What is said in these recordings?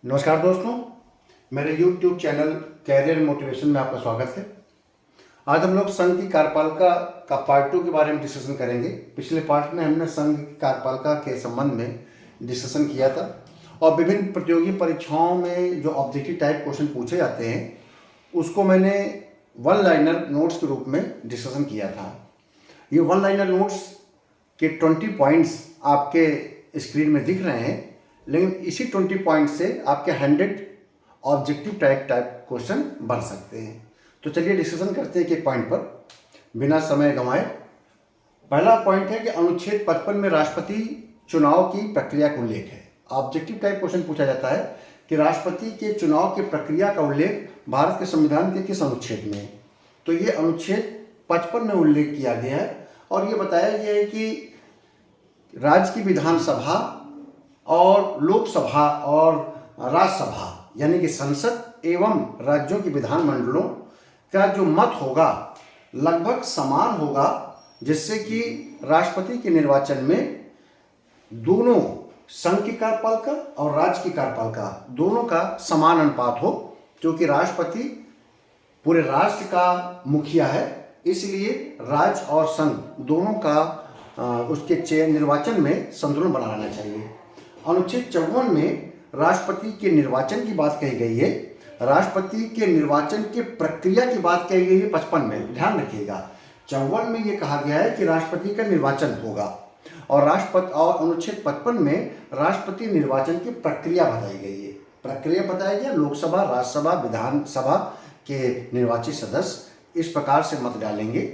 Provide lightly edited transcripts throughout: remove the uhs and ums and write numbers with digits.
नमस्कार दोस्तों, मेरे YouTube चैनल कैरियर मोटिवेशन में आपका स्वागत है। आज हम लोग संघ की कार्यपालिका का पार्ट 2 के बारे में डिस्कशन करेंगे। पिछले पार्ट में हमने संघ की कार्यपालिका के संबंध में डिस्कशन किया था और विभिन्न प्रतियोगी परीक्षाओं में जो ऑब्जेक्टिव टाइप क्वेश्चन पूछे जाते हैं उसको मैंने वन लाइनर नोट्स के रूप में डिस्कशन किया था। ये वन लाइनर नोट्स के 20 पॉइंट्स आपके स्क्रीन में दिख रहे हैं, लेकिन इसी 20 पॉइंट से आपके 100 ऑब्जेक्टिव टाइप क्वेश्चन बन सकते हैं। तो चलिए डिस्कशन करते हैं एक पॉइंट पर बिना समय गंवाए। पहला पॉइंट है कि अनुच्छेद 55 में राष्ट्रपति चुनाव की प्रक्रिया का उल्लेख है। ऑब्जेक्टिव टाइप क्वेश्चन पूछा जाता है कि राष्ट्रपति के चुनाव की प्रक्रिया का उल्लेख भारत के संविधान के किस अनुच्छेद में है। तो ये अनुच्छेद 55 में उल्लेख किया गया है और ये बताया गया है कि राज्य की विधानसभा और लोकसभा और राज्यसभा यानी कि संसद एवं राज्यों के विधानमंडलों का जो मत होगा लगभग समान होगा, जिससे कि राष्ट्रपति के निर्वाचन में दोनों संघ की कार्यपालिका और राज्य की कार्यपालिका दोनों का समान अनुपात हो, क्योंकि राष्ट्रपति पूरे राष्ट्र का मुखिया है। इसलिए राज्य और संघ दोनों का उसके निर्वाचन में संतुलन बना रहना चाहिए। अनुच्छेद 54 में राष्ट्रपति के निर्वाचन की बात कही गई है। राष्ट्रपति के निर्वाचन की प्रक्रिया की बात कही गई है 55 में, ध्यान रखिएगा। 54 में ये कहा गया है कि राष्ट्रपति का निर्वाचन होगा और अनुच्छेद 55 में राष्ट्रपति निर्वाचन की प्रक्रिया बताई गई है। प्रक्रिया बताया गया लोकसभा, राज्यसभा, विधानसभा के निर्वाचित सदस्य इस प्रकार से मत डालेंगे।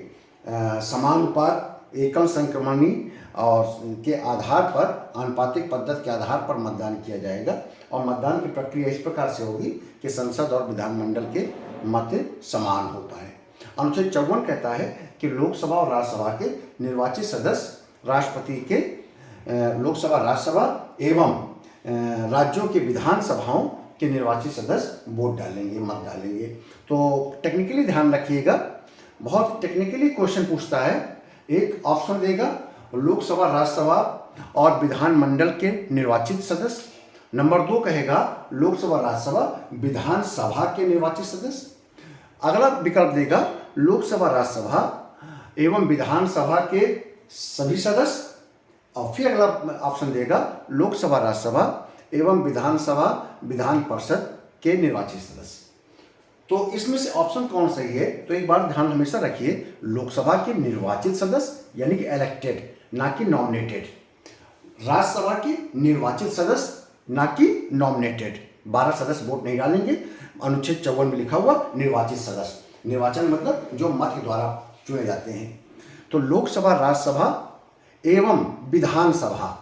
समानुपात, एकल संक्रमणी और के आधार पर, आनुपातिक पद्धति के आधार पर मतदान किया जाएगा और मतदान की प्रक्रिया इस प्रकार से होगी कि संसद और विधानमंडल के मत समान हो पाए। अनुच्छेद 54 कहता है कि लोकसभा और राज्यसभा के निर्वाचित सदस्य राष्ट्रपति के लोकसभा, राज्यसभा एवं राज्यों के विधानसभाओं के निर्वाचित सदस्य वोट डालेंगे, मत डालेंगे। तो टेक्निकली ध्यान रखिएगा, बहुत टेक्निकली क्वेश्चन पूछता है। एक ऑप्शन देगा लोकसभा, राज्यसभा और विधानमंडल के निर्वाचित सदस्य। नंबर 2 कहेगा लोकसभा, राज्यसभा, विधानसभा के निर्वाचित सदस्य। अगला विकल्प देगा लोकसभा, राज्यसभा एवं विधानसभा के सभी सदस्य। और फिर अगला ऑप्शन देगा लोकसभा, राज्यसभा एवं विधानसभा, विधान परिषद के निर्वाचित सदस्य। तो इसमें से ऑप्शन कौन सही है? तो एक बार ध्यान हमेशा रखिए, लोकसभा के निर्वाचित सदस्य यानी कि इलेक्टेड, ना कि नॉमिनेटेड। राज्यसभा के निर्वाचित सदस्य, ना कि नॉमिनेटेड। 12 सदस्य वोट नहीं डालेंगे। अनुच्छेद 54 में लिखा हुआ निर्वाचित सदस्य, निर्वाचन मतलब जो मत के द्वारा चुने जाते हैं। तो लोकसभा, राज्यसभा एवं विधानसभा,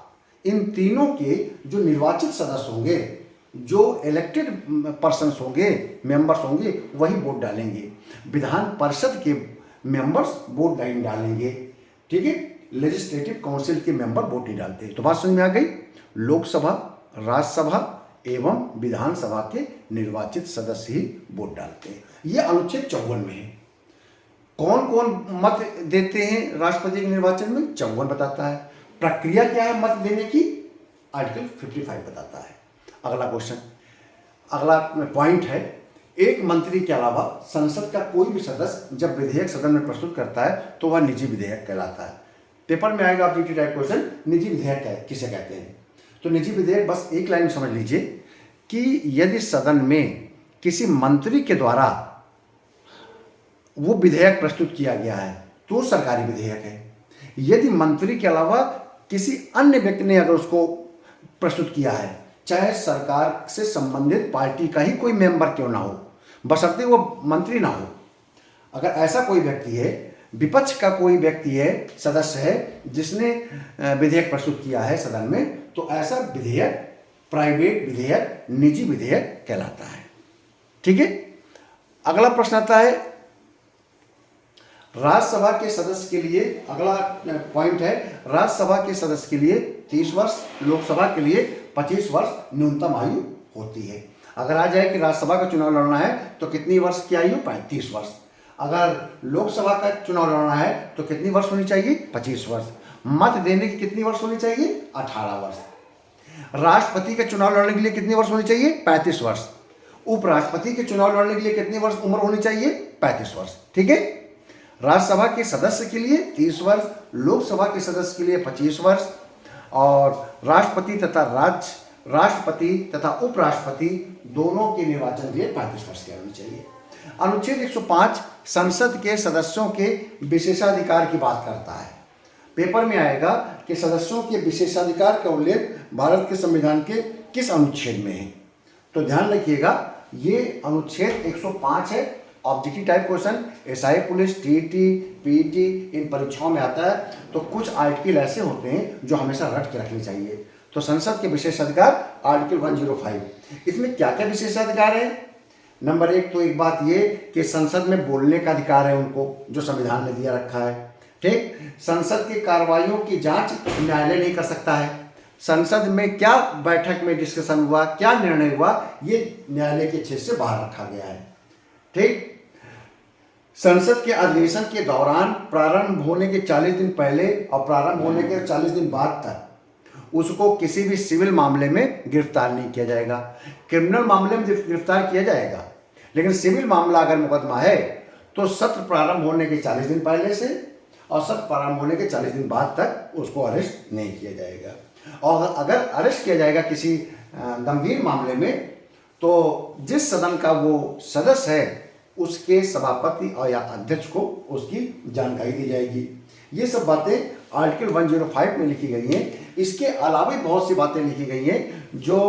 इन तीनों के जो निर्वाचित सदस्य होंगे, जो इलेक्टेड पर्सन्स होंगे, मेंबर्स होंगे, वही वोट डालेंगे। विधान परिषद के मेंबर्स वोट नहीं डालेंगे, ठीक है। लेजिस्लेटिव काउंसिल के मेंबर वोट नहीं डालते। तो बात समझ में आ गई। लोकसभा, राज्यसभा एवं विधानसभा के निर्वाचित सदस्य ही वोट डालते हैं। यह अनुच्छेद 54 में है। कौन कौन मत देते हैं राष्ट्रपति के निर्वाचन में? 54 बताता है। प्रक्रिया क्या है मत देने की? आर्टिकल 55 बताता है। अगला क्वेश्चन, अगला पॉइंट है, एक मंत्री के अलावा संसद का कोई भी सदस्य जब विधेयक सदन में प्रस्तुत करता है तो वह निजी विधेयक कहलाता है। पेपर में आएगा ऑब्जेक्टिव टाइप क्वेश्चन, निजी विधेयक किसे कहते हैं? तो निजी विधेयक बस एक लाइन में समझ लीजिए कि यदि सदन में किसी मंत्री के द्वारा वो विधेयक प्रस्तुत किया गया है तो सरकारी विधेयक है। यदि मंत्री के अलावा किसी अन्य व्यक्ति ने अगर उसको प्रस्तुत किया है, चाहे सरकार से संबंधित पार्टी का ही कोई मेंबर क्यों ना हो, बशर्ते वो मंत्री ना हो, अगर ऐसा कोई व्यक्ति है, विपक्ष का कोई व्यक्ति है, सदस्य है, जिसने विधेयक प्रस्तुत किया है सदन में, तो ऐसा विधेयक प्राइवेट विधेयक, निजी विधेयक कहलाता है, ठीक है। अगला प्रश्न आता है राज्यसभा के सदस्य के लिए। अगला पॉइंट है राज्यसभा के सदस्य के लिए 30 वर्ष, लोकसभा के लिए 25 वर्ष न्यूनतम आयु होती है। अगर आ जाए कि राज्यसभा का चुनाव लड़ना है तो कितनी वर्ष की आयु? 35 वर्ष। अगर लोकसभा का चुनाव लड़ना है तो कितनी वर्ष होनी चाहिए? 25 वर्ष। मत देने की कितनी वर्ष होनी चाहिए? 18 वर्ष। राष्ट्रपति के चुनाव लड़ने के लिए कितने वर्ष होने चाहिए? 35 वर्ष। उपराष्ट्रपति के चुनाव लड़ने के लिए कितने वर्ष उम्र होनी चाहिए? 35 वर्ष। ठीक है। राज्यसभा के सदस्य के लिए 30 वर्ष, लोकसभा के सदस्य के लिए 25 वर्ष और राष्ट्रपति तथा उपराष्ट्रपति दोनों के निर्वाचन के लिए 35 वर्ष की होनी चाहिए। अनुच्छेद 105 संसद के सदस्यों के विशेषाधिकार की बात करता है। पेपर में आएगा कि सदस्यों के विशेषाधिकार का उल्लेख भारत के संविधान के किस अनुच्छेद में है? तो ध्यान रखिएगा, ये अनुच्छेद 105 है। Objective type question SI police, TT, PT इन परीक्षाओं में आता है। तो कुछ आर्टिकल ऐसे होते हैं जो हमेशा रट के रखने चाहिए। तो संसद के विशेषाधिकार आर्टिकल 105, इसमें क्या क्या विशेषाधिकार है? नंबर 1 तो एक बात ये कि संसद में बोलने का अधिकार है उनको, जो संविधान ने दिया रखा है। ठीक। संसद की कार्रवाइयों की जांच न्यायालय नहीं कर सकता है। संसद में क्या बैठक में डिस्कशन हुआ, क्या निर्णय हुआ, ये न्यायालय के क्षेत्र से बाहर रखा गया है। ठीक। संसद के अधिवेशन के दौरान प्रारंभ होने के 40 दिन पहले और प्रारंभ होने के 40 दिन बाद तक उसको किसी भी सिविल मामले में गिरफ्तार नहीं किया जाएगा। क्रिमिनल मामले में गिरफ्तार किया जाएगा, लेकिन सिविल मामला अगर मुकदमा है तो सत्र प्रारंभ होने के 40 दिन पहले से और सत्र प्रारंभ होने के 40 दिन बाद तक उसको अरेस्ट नहीं किया जाएगा। और अगर अरेस्ट किया जाएगा किसी गंभीर मामले में, तो जिस सदन का वो सदस्य है उसके सभापति और या अध्यक्ष को उसकी जानकारी दी जाएगी। ये सब बातें आर्टिकल 105 में लिखी गई हैं। इसके अलावा भी बहुत सी बातें लिखी गई हैं जो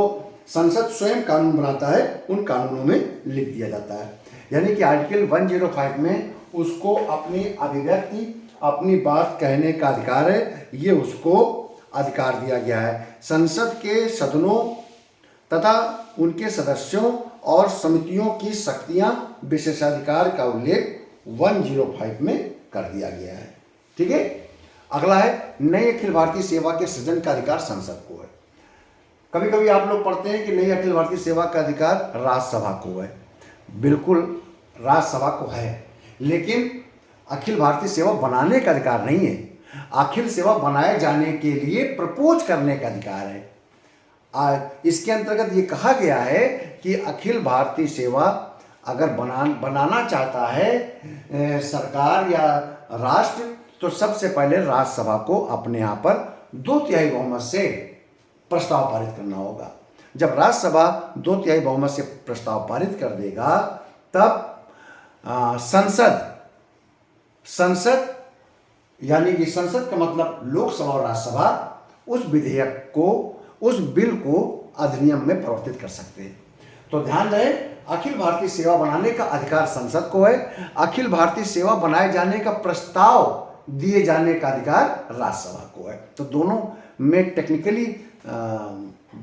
संसद स्वयं कानून बनाता है, उन कानूनों में लिख दिया जाता है। यानी कि आर्टिकल 105 में उसको अपनी अभिव्यक्ति, अपनी बात कहने का अधिकार है, ये उसको अधिकार दिया गया है। संसद के सदनों तथा उनके सदस्यों और समितियों की शक्तियां, विशेषाधिकार का उल्लेख 105 में कर दिया गया है। ठीक है। अगला है नई अखिल भारतीय सेवा के सृजन का अधिकार संसद को है। कभी कभी आप लोग पढ़ते हैं कि नई अखिल भारतीय सेवा का अधिकार राज्यसभा को है। बिल्कुल राज्यसभा को है, लेकिन अखिल भारतीय सेवा बनाने का अधिकार नहीं है। अखिल सेवा बनाए जाने के लिए प्रपोज करने का अधिकार है। इसके अंतर्गत ये कहा गया है कि अखिल भारतीय सेवा अगर बनाना चाहता है सरकार या राष्ट्र, तो सबसे पहले राज्यसभा को अपने यहाँ पर 2/3 बहुमत से प्रस्ताव पारित करना होगा। जब राज्यसभा 2/3 बहुमत से प्रस्ताव पारित कर देगा, तब संसद यानी कि संसद का मतलब लोकसभा और राज्यसभा उस विधेयक को, उस बिल को अधिनियम में परिवर्तित कर सकते हैं। तो ध्यान रहे, अखिल भारतीय सेवा बनाने का अधिकार संसद को है, अखिल भारतीय सेवा बनाए जाने का प्रस्ताव दिए जाने का अधिकार राज्यसभा को है। तो दोनों में टेक्निकली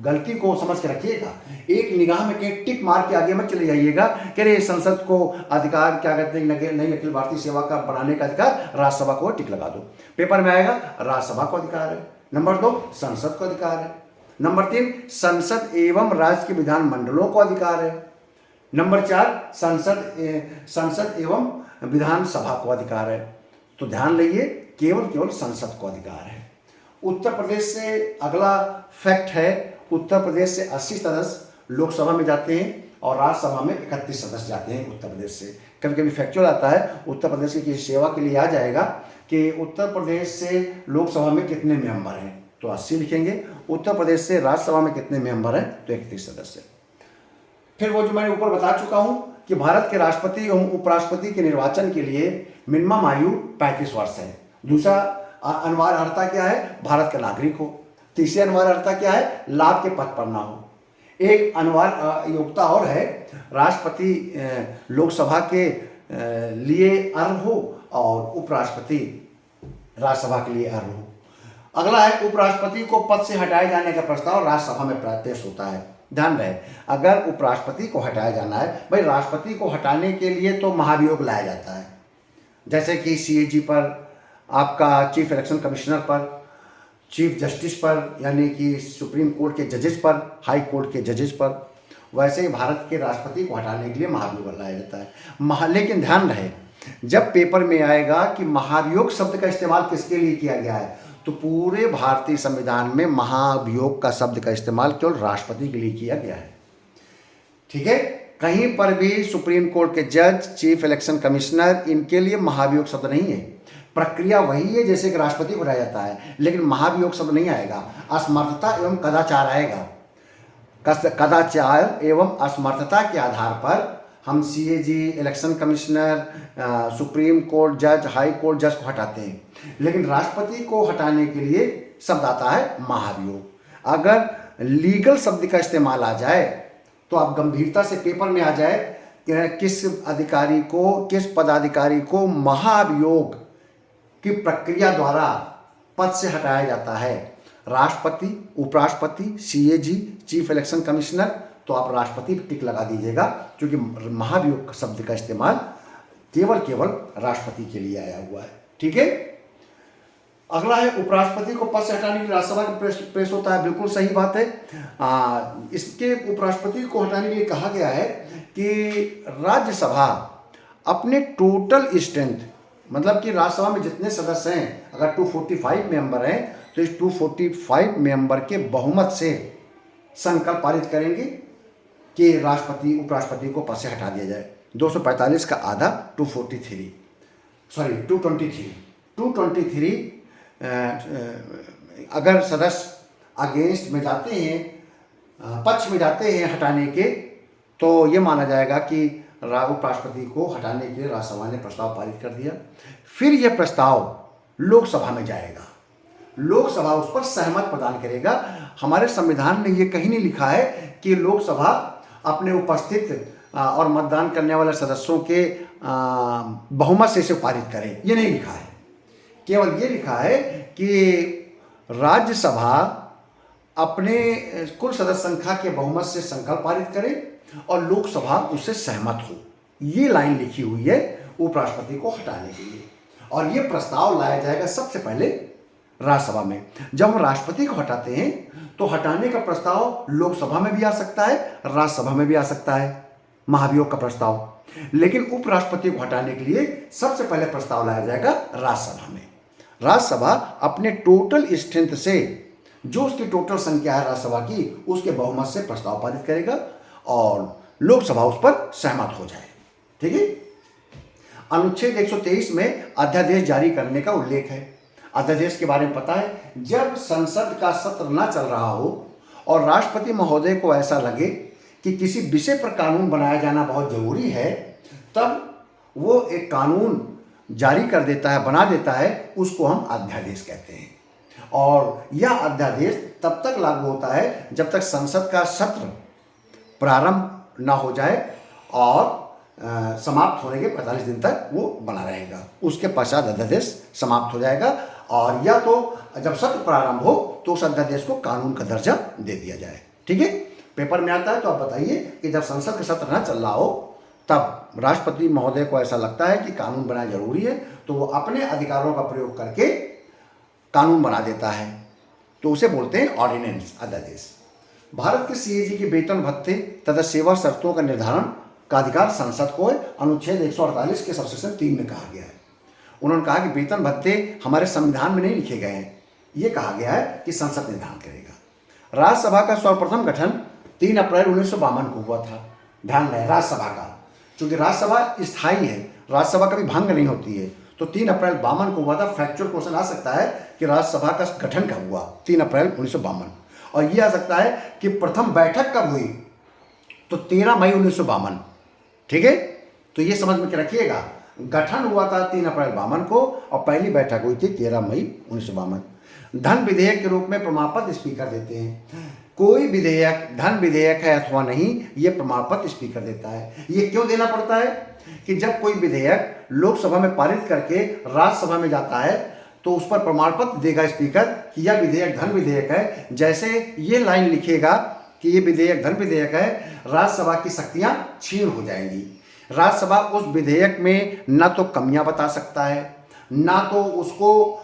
गलती को समझ के रखिएगा। एक निगाह में कहीं टिक मार के आगे मत चले जाइएगा कि अरे संसद को अधिकार क्या कहते हैं, नई अखिल भारतीय सेवा का बनाने का अधिकार राज्यसभा को, टिक लगा दो। पेपर में आएगा राज्यसभा को अधिकार है। नंबर 2 संसद को अधिकार है। नंबर 3 संसद एवं राज्य के विधानमंडलों को अधिकार है। नंबर 4 संसद एवं विधानसभा को अधिकार है। तो ध्यान रखिए, केवल संसद को अधिकार है। उत्तर प्रदेश से अगला फैक्ट है, उत्तर प्रदेश से 80 सदस्य लोकसभा में जाते हैं और राज्यसभा में 31 सदस्य जाते हैं उत्तर प्रदेश से। कभी कभी फैक्चुअल आता है उत्तर प्रदेश की किसी सेवा के लिए आ जाएगा कि उत्तर प्रदेश से लोकसभा में कितने मेंबर हैं, तो 80 लिखेंगे। उत्तर प्रदेश से राज्यसभा में कितने मेंबर हैं, तो 31 सदस्य। फिर वो जो मैंने ऊपर बता चुका हूं कि भारत के राष्ट्रपति एवं उपराष्ट्रपति के निर्वाचन के लिए मिनिमम आयु 35 वर्ष है। दूसरा अनिवार्य अर्हता क्या है, भारत का नागरिक हो। तीसरी अनिवार्य अर्हता क्या है, लाभ के पद पर ना हो। एक अनिवार्य योग्यता और है, राष्ट्रपति लोकसभा के लिए अर्ह हो और उपराष्ट्रपति राज्यसभा के लिए अर्ह हो। अगला है उपराष्ट्रपति को पद से हटाए जाने का प्रस्ताव राज्यसभा में पेश होता है। ध्यान रहे, अगर उपराष्ट्रपति को हटाया जाना है, भाई राष्ट्रपति को हटाने के लिए तो महाभियोग लाया जाता है, जैसे कि सीएजी पर, आपका चीफ इलेक्शन कमिश्नर पर, चीफ जस्टिस पर यानी कि सुप्रीम कोर्ट के जजेस पर, हाई कोर्ट के जजेस पर, वैसे ही भारत के राष्ट्रपति को हटाने के लिए महाभियोग लाया जाता है। लेकिन ध्यान रहे, जब पेपर में आएगा कि महाभियोग शब्द का इस्तेमाल किसके लिए किया गया है, तो पूरे भारतीय संविधान में महाभियोग का शब्द का इस्तेमाल केवल राष्ट्रपति के लिए किया गया है। ठीक है, कहीं पर भी सुप्रीम कोर्ट के जज, चीफ इलेक्शन कमिश्नर, इनके लिए महाभियोग शब्द नहीं है। प्रक्रिया वही है जैसे कि राष्ट्रपति को बनाया जाता है, लेकिन महाभियोग शब्द नहीं आएगा। असमर्थता एवं कदाचार आएगा। कदाचार एवं असमर्थता के आधार पर हम CAG, election commissioner, supreme court जज, हाई कोर्ट जज को हटाते हैं, लेकिन राष्ट्रपति को हटाने के लिए शब्द आता है महाभियोग। अगर लीगल शब्द का इस्तेमाल आ जाए तो आप गंभीरता से पेपर में आ जाए कि किस अधिकारी को, किस पदाधिकारी को महाभियोग की प्रक्रिया द्वारा पद से हटाया जाता है। राष्ट्रपति, उपराष्ट्रपति, सीएजी, चीफ इलेक्शन कमिश्नर, तो आप राष्ट्रपति पर टिक लगा दीजिएगा, क्योंकि महाभियोग शब्द का इस्तेमाल केवल राष्ट्रपति के लिए आया हुआ है। ठीक है, अगला है उपराष्ट्रपति को पद से हटाने के लिए राज्यसभा का पेश होता है। बिल्कुल सही बात है। इसके उपराष्ट्रपति को हटाने के लिए कहा गया है कि राज्यसभा अपने टोटल स्ट्रेंथ, मतलब कि राज्यसभा में जितने सदस्य हैं, अगर 245 मेंबर हैं तो इस 245 मेंबर के बहुमत से संकल्प पारित करेंगे कि राष्ट्रपति, उपराष्ट्रपति को पद से हटा दिया जाए। 245 का आधा 223 अगर सदस्य अगेंस्ट में जाते हैं, पक्ष में जाते हैं हटाने के, तो ये माना जाएगा कि उपराष्ट्रपति को हटाने के लिए राज्यसभा ने प्रस्ताव पारित कर दिया। फिर यह प्रस्ताव लोकसभा में जाएगा, लोकसभा उस पर सहमत प्रदान करेगा। हमारे संविधान में ये कहीं नहीं लिखा है कि लोकसभा अपने उपस्थित और मतदान करने वाले सदस्यों के बहुमत से इसे पारित करे, ये नहीं लिखा है। केवल ये लिखा है कि राज्यसभा अपने कुल सदस्य संख्या के बहुमत से संकल्प पारित करे और लोकसभा उससे सहमत हो। ये लाइन लिखी हुई है उपराष्ट्रपति को हटाने के लिए, और ये प्रस्ताव लाया जाएगा सबसे पहले राज्यसभा में। जब हम राष्ट्रपति को हटाते हैं तो हटाने का प्रस्ताव लोकसभा में भी आ सकता है, राज्यसभा में भी आ सकता है, महाभियोग का प्रस्ताव। लेकिन उपराष्ट्रपति को हटाने के लिए सबसे पहले प्रस्ताव लाया जाएगा राज्यसभा में। राज्यसभा अपने टोटल स्ट्रेंथ से, जो उसकी टोटल संख्या है राज्यसभा की, उसके बहुमत से प्रस्ताव पारित करेगा और लोकसभा उस पर सहमत हो जाए। ठीक है, अनुच्छेद 123 में अध्यादेश जारी करने का उल्लेख है। अध्यादेश के बारे में पता है, जब संसद का सत्र न चल रहा हो और राष्ट्रपति महोदय को ऐसा लगे कि किसी विषय पर कानून बनाया जाना बहुत जरूरी है, तब वो एक कानून जारी कर देता है, बना देता है, उसको हम अध्यादेश कहते हैं। और यह अध्यादेश तब तक लागू होता है जब तक संसद का सत्र प्रारंभ न हो जाए और समाप्त होने के 45 दिन तक वो बना रहेगा। उसके पश्चात अध्यादेश समाप्त हो जाएगा, और या तो जब सत्र प्रारंभ हो तो उस अध्यादेश को कानून का दर्जा दे दिया जाए। ठीक है, पेपर में आता है तो आप बताइए कि जब संसद का सत्र न चल रहा हो तब राष्ट्रपति महोदय को ऐसा लगता है कि कानून बनाना जरूरी है, तो वो अपने अधिकारों का प्रयोग करके कानून बना देता है, तो उसे बोलते हैं ऑर्डिनेंस, अध्यादेश। भारत के सीएजी के वेतन भत्ते तथा सेवा शर्तों का निर्धारण का अधिकार संसद को है। अनुच्छेद 148 के सबसेक्शन 3 में कहा गया है। उन्होंने कहा कि वेतन भत्ते हमारे संविधान में नहीं लिखे गए हैं, ये कहा गया है कि संसद निर्धारण करेगा। राज्यसभा का सर्वप्रथम गठन 3 अप्रैल 1952 को हुआ था। ध्यान रहे, राज्यसभा का, चूंकि राज्यसभा स्थायी है, राज्यसभा कभी भंग नहीं होती है, तो 3 अप्रैल 52 को हुआ था। फैक्चुअल क्वेश्चन आ सकता है कि राज्यसभा का गठन कब हुआ, 3 अप्रैल 1952। और ये आ सकता है कि प्रथम बैठक कब हुई, तो 13 मई 1952। ठीक है, तो ये समझ में रखिएगा, गठन हुआ था 3 अप्रैल 52 को और पहली बैठक हुई थी 13 मई 1952। धन विधेयक के रूप में प्रमाण पत्र स्पीकर देते हैं। कोई विधेयक धन विधेयक है अथवा नहीं, ये प्रमाण पत्र स्पीकर देता है। ये क्यों देना पड़ता है कि जब कोई विधेयक लोकसभा में पारित करके राज्यसभा में जाता है तो उस पर प्रमाण पत्र देगा स्पीकर कि यह विधेयक धन विधेयक है। जैसे ये लाइन लिखेगा कि ये विधेयक धन विधेयक है, राज्यसभा की शक्तियां छीन हो जाएंगी। राज्यसभा उस विधेयक में न तो कमियां बता सकता है, ना तो उसको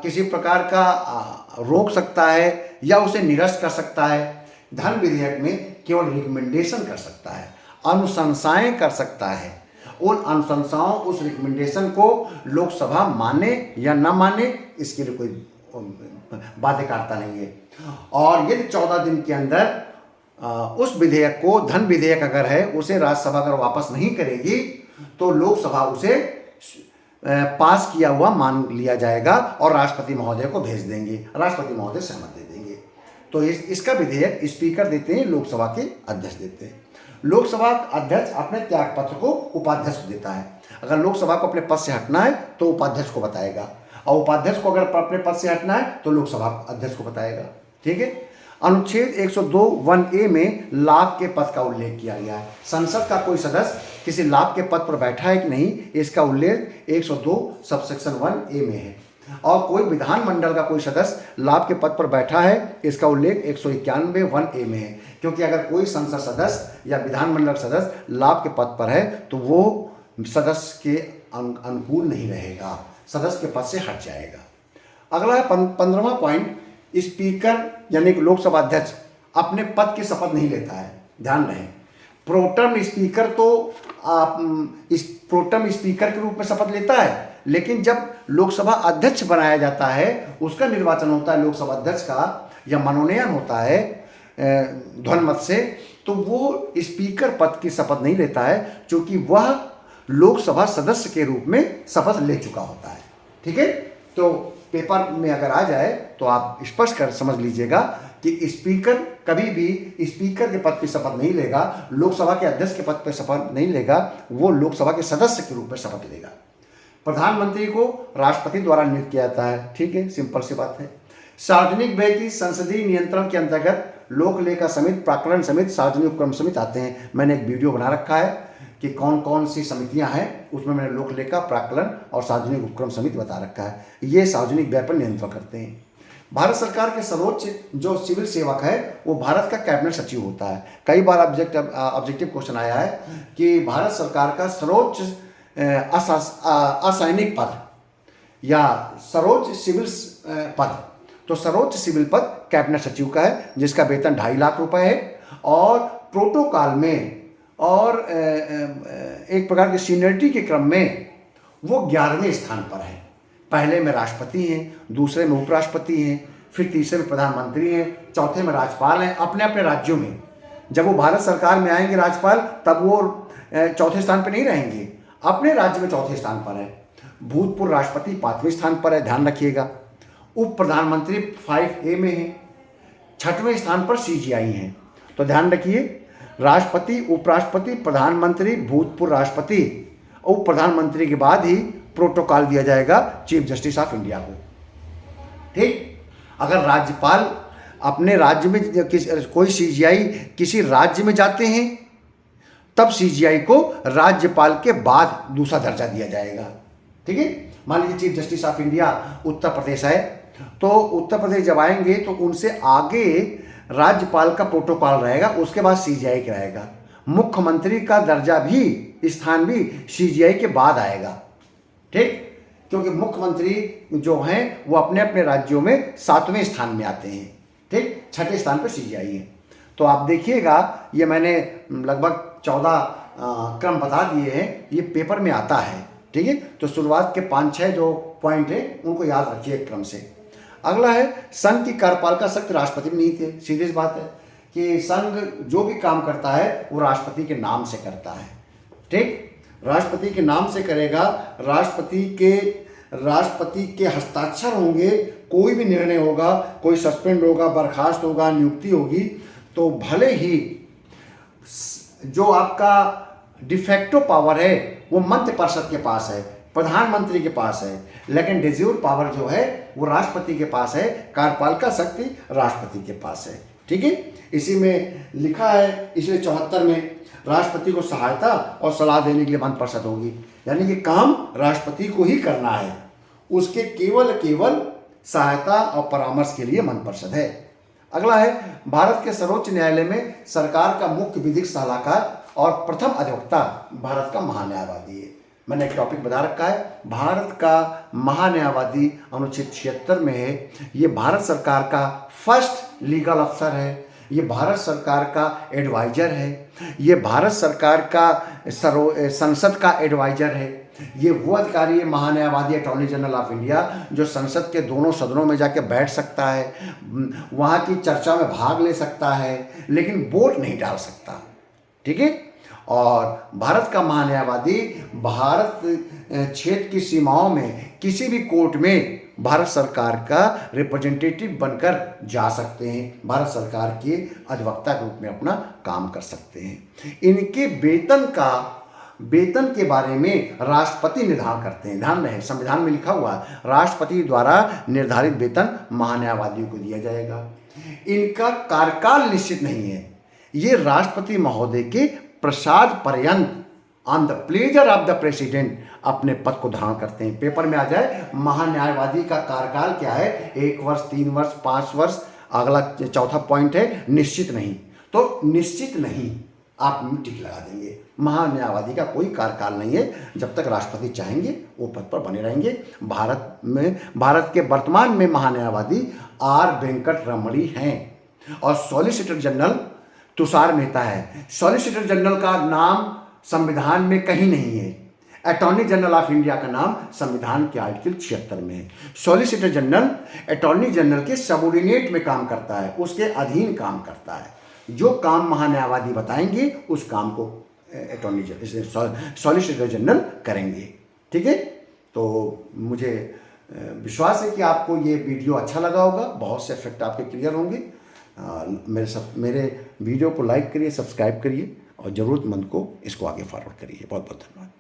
किसी प्रकार का रोक सकता है या उसे निरस्त कर सकता है। धन विधेयक में केवल रिकमेंडेशन कर सकता है, अनुशंसाएं कर सकता है। उन अनुशंसाओं, उस रिकमेंडेशन को लोकसभा माने या न माने, इसके लिए कोई बाध्यकारिता नहीं है। और यदि 14 दिन के अंदर उस विधेयक को, धन विधेयक अगर है, उसे राज्यसभा अगर वापस नहीं करेगी तो लोकसभा उसे पास किया हुआ मान लिया जाएगा और राष्ट्रपति महोदय को भेज देंगे, राष्ट्रपति महोदय सहमत दे देंगे। तो इसका विधेयक स्पीकर देते हैं, लोकसभा के अध्यक्ष देते हैं। लोकसभा अध्यक्ष अपने त्याग पत्र को उपाध्यक्ष को देता है। अगर लोकसभा को अपने पद से हटना है तो उपाध्यक्ष को बताएगा, और उपाध्यक्ष को अगर अपने पद से हटना है तो लोकसभा अध्यक्ष को बताएगा। ठीक है। अनुच्छेद 102(1)(a) में लाभ के पद का उल्लेख किया गया है। संसद का कोई सदस्य किसी लाभ के पद पर बैठा है कि नहीं, इसका उल्लेख 102 सबसेक्शन 1(a) में है। और कोई विधानमंडल का कोई सदस्य लाभ के पद पर बैठा है, इसका उल्लेख 191(1)(a) में है। क्योंकि अगर कोई संसद सदस्य या विधानमंडल सदस्य लाभ के पद पर है तो वो सदस्य के अनुकूल नहीं रहेगा, सदस्य के पद से हट जाएगा। अगला है 15वां पॉइंट, स्पीकर यानी कि लोकसभा अध्यक्ष अपने पद की शपथ नहीं लेता है। ध्यान रहे, प्रोटर्म स्पीकर तो इस प्रोटर्म स्पीकर के रूप में शपथ लेता है, लेकिन जब लोकसभा अध्यक्ष बनाया जाता है, उसका निर्वाचन होता है लोकसभा अध्यक्ष का, या मनोनयन होता है ध्वनिमत से, तो वो स्पीकर पद की शपथ नहीं लेता है, क्योंकि वह लोकसभा सदस्य के रूप में शपथ ले चुका होता है। ठीक है। तो पेपर में अगर आ जाए तो आप स्पष्ट कर समझ लीजिएगा कि स्पीकर कभी भी स्पीकर के पद की शपथ नहीं लेगा, लोकसभा के अध्यक्ष के पद पर शपथ नहीं लेगा, वो लोकसभा के सदस्य के रूप में शपथ लेगा। प्रधानमंत्री को राष्ट्रपति द्वारा नियुक्त किया जाता है। ठीक है, सिंपल सी बात है। सार्वजनिक व्यय की संसदीय नियंत्रण के अंतर्गत लोक लेखा समिति, प्राक्कलन समिति, सार्वजनिक उपक्रम समिति आते हैं। मैंने एक वीडियो बना रखा है कि कौन कौन सी समितियां हैं, उसमें मैंने लोक लेखा, प्राक्कलन और सार्वजनिक उपक्रम समिति बता रखा है। ये सार्वजनिक व्यय पर नियंत्रण करते हैं। भारत सरकार के सर्वोच्च जो सिविल सेवक है वो भारत का कैबिनेट सचिव होता है। कई बार ऑब्जेक्टिव क्वेश्चन आया है कि भारत सरकार का सर्वोच्च असैनिक पद या सर्वोच्च सिविल पद, तो सर्वोच्च सिविल पद कैबिनेट सचिव का है, जिसका वेतन 2.5 लाख रुपए है, और प्रोटोकॉल में और एक प्रकार की सीनियरिटी के क्रम में वो 11वें स्थान पर है। पहले में राष्ट्रपति हैं, दूसरे में उपराष्ट्रपति हैं, फिर तीसरे में प्रधानमंत्री हैं, चौथे में राज्यपाल हैं। अपने अपने राज्यों में जब वो भारत सरकार में आएंगे राज्यपाल, तब वो चौथे स्थान पर नहीं रहेंगे, अपने राज्य में चौथे स्थान पर है। भूतपूर्व राष्ट्रपति 5वें स्थान पर है, ध्यान रखिएगा। उप प्रधानमंत्री 5A में है, 6वें स्थान पर CGI हैं। तो ध्यान रखिए, राष्ट्रपति, उपराष्ट्रपति, प्रधानमंत्री, भूतपूर्व राष्ट्रपति, उप प्रधानमंत्री के बाद ही प्रोटोकॉल दिया जाएगा चीफ जस्टिस ऑफ इंडिया को। ठीक। अगर राज्यपाल अपने राज्य में कोई CGI किसी राज्य में जाते हैं, तब CGI को राज्यपाल के बाद दूसरा दर्जा दिया जाएगा। ठीक है। मान लीजिए chief justice of India Uttar Pradesh है, तो उत्तर प्रदेश जब आएंगे तो उनसे आगे राज्यपाल का प्रोटोकॉल रहेगा, उसके बाद CGI का रहेगा। मुख्यमंत्री का दर्जा भी, स्थान भी CGI के बाद आएगा। ठीक। क्योंकि मुख्यमंत्री जो हैं वो अपने अपने राज्यों में 7वें स्थान में आते हैं। ठीक। 6ठे स्थान पर CGI है। तो आप देखिएगा, ये मैंने लगभग 14 क्रम बता दिए हैं, ये पेपर में आता है। ठीक है। तो शुरुआत के 5-6 जो पॉइंट है उनको याद रखिए क्रम से। अगला है, संघ की कार्यपालिका शक्ति राष्ट्रपति में नहीं थे। सीधी सी बात है कि संघ जो भी काम करता है वो राष्ट्रपति के नाम से करता है। ठीक। राष्ट्रपति के नाम से करेगा, राष्ट्रपति के हस्ताक्षर होंगे, कोई भी निर्णय होगा, कोई सस्पेंड होगा, बर्खास्त होगा, नियुक्ति होगी, तो भले ही जो आपका डिफेक्टो पावर है वो मंत्रिपरिषद के पास है, प्रधानमंत्री के पास है, लेकिन डिज्यूर पावर जो है वो राष्ट्रपति के पास है, कार्यपालिका शक्ति राष्ट्रपति के पास है। ठीक है। इसी में लिखा है, इसलिए 74 में राष्ट्रपति को सहायता और सलाह देने के लिए मंत्रिपरिषद होगी, यानी कि काम राष्ट्रपति को ही करना है, उसके केवल सहायता और परामर्श के लिए मंत्रिपरिषद है। अगला है, भारत के सर्वोच्च न्यायालय में सरकार का मुख्य विधिक सलाहकार और प्रथम अधिवक्ता भारत का महान्यायवादी है। मैंने एक टॉपिक बता रखा है, भारत का महान्यायवादी अनुच्छेद 76 में है। ये भारत सरकार का फर्स्ट लीगल अफसर है, ये भारत सरकार का एडवाइजर है, ये भारत सरकार का संसद का एडवाइजर है, ये वो अधिकारी है, महान्यायवादी अटॉर्नी जनरल ऑफ इंडिया, जो संसद के दोनों सदनों में जाके बैठ सकता है, वहाँ की चर्चा में भाग ले सकता है, लेकिन वोट नहीं डाल सकता। ठीक है। और भारत का महान्यायवादी भारत क्षेत्र की सीमाओं में किसी भी कोर्ट में भारत सरकार का रिप्रेजेंटेटिव बनकर जा सकते हैं, भारत सरकार के अधिवक्ता के रूप में अपना काम कर सकते हैं। इनके वेतन के बारे में राष्ट्रपति निर्धारण करते हैं। ध्यान रहे, संविधान में लिखा हुआ है राष्ट्रपति द्वारा निर्धारित वेतन महान्यायवादियों को दिया जाएगा। इनका कार्यकाल निश्चित नहीं है, ये राष्ट्रपति महोदय के प्रसाद पर्यंत on the pleasure of the president अपने पद को धारण करते हैं। पेपर में आ जाए महान्यायवादी का कार्यकाल क्या है, 1 वर्ष, 3 वर्ष, 5 वर्ष, अगला चौथा पॉइंट है निश्चित नहीं। तो निश्चित नहीं आप टिक लगा देंगे। महान्यायवादी का कोई कार्यकाल नहीं है, जब तक राष्ट्रपति चाहेंगे वो पद पर बने रहेंगे। भारत के वर्तमान में महान्यायवादी आर वेंकट रमणी हैं और सॉलिसिटर जनरल तुषार मेहता है। सॉलिसिटर जनरल का नाम संविधान में कहीं नहीं है। अटॉर्नी जनरल ऑफ इंडिया का नाम संविधान के आर्टिकल 76 में है। सॉलिसिटर जनरल अटॉर्नी जनरल के सबऑर्डिनेट में काम करता है, उसके अधीन काम करता है। जो काम महान्यायवादी बताएंगे उस काम को सॉलिसिटर जनरल करेंगे। ठीक है। तो मुझे विश्वास है कि आपको ये वीडियो अच्छा लगा होगा, बहुत से फैक्ट आपके क्लियर होंगे। मेरे वीडियो को लाइक करिए, सब्सक्राइब करिए और ज़रूरतमंद को इसको आगे फॉरवर्ड करिए। बहुत बहुत धन्यवाद।